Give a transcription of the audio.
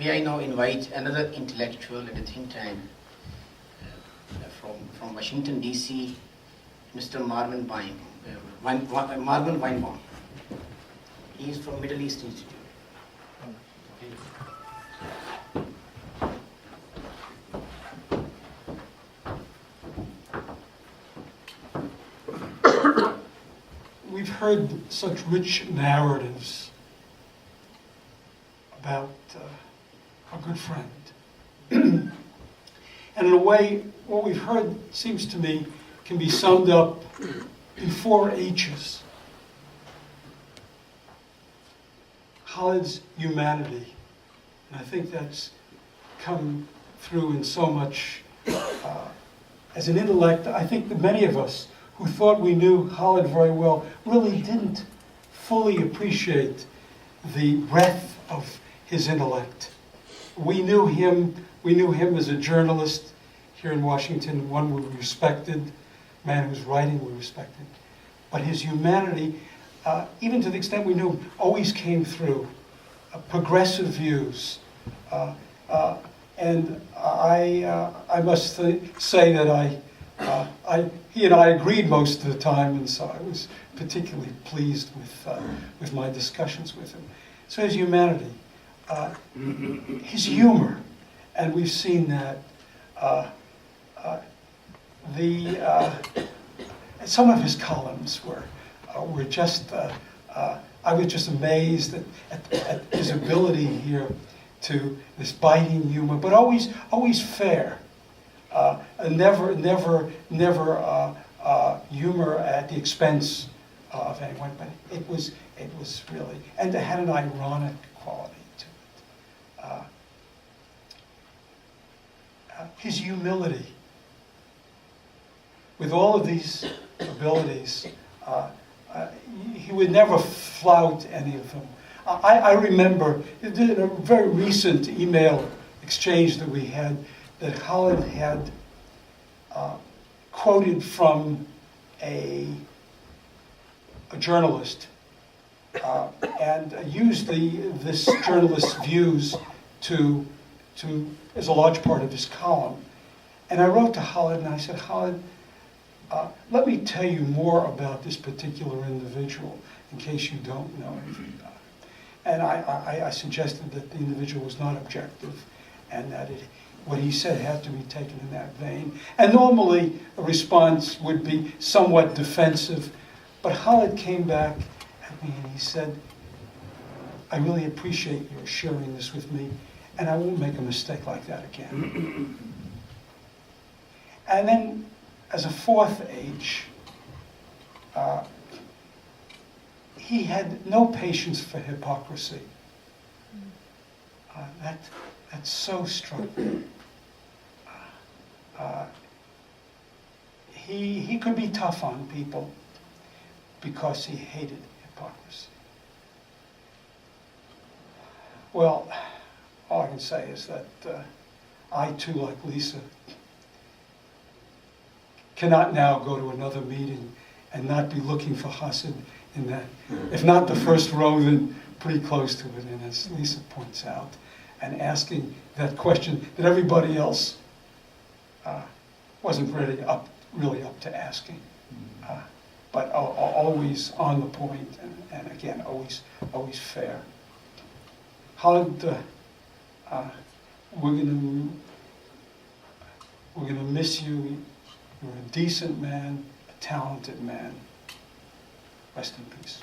May I now invite another intellectual at the think tank from Washington, D.C., Mr. Marvin Weinbaum. He is from Middle East Institute. We've heard such rich narratives about a good friend. And in a way, what we've heard seems to me can be summed up in 4 H's. Khalid's humanity, and I think that's come through in so much. As an intellect, I think that many of us who thought we knew Khalid very well really didn't fully appreciate the breadth of his intellect. We knew him as a journalist here in Washington, one we respected, a man whose writing we respected. But his humanity, even to the extent we knew him, always came through progressive views. And I must say that he and I agreed most of the time, and so I was particularly pleased with my discussions with him. So his humanity, his humor, and we've seen that. Some of his columns were just. I was just amazed at his ability here to this biting humor, but always fair. Never humor at the expense of anyone, but it was really, and it had an ironic quality to it. His humility, with all of these abilities, he would never flout any of them. I remember in a very recent email exchange that we had, that Khalid had quoted from a journalist and used this journalist's views to as a large part of his column. And I wrote to Khalid and I said, Khalid, let me tell you more about this particular individual in case you don't know anything about him. And I suggested that the individual was not objective and that what he said had to be taken in that vein. And normally a response would be somewhat defensive, but Khalid came back at me and he said, I really appreciate your sharing this with me, and I won't make a mistake like that again. And then, as a 4th H, he had no patience for hypocrisy. That so struck me. He could be tough on people because he hated hypocrisy. Well, all I can say is that I too, like Lisa, cannot now go to another meeting and not be looking for Hasan in that, if not the first row, then pretty close to it. And as Lisa points out, and asking that question that everybody else wasn't really up to asking, but always on the point, and again, always fair. Khalid, we're gonna miss you. You're a decent man, a talented man. Rest in peace.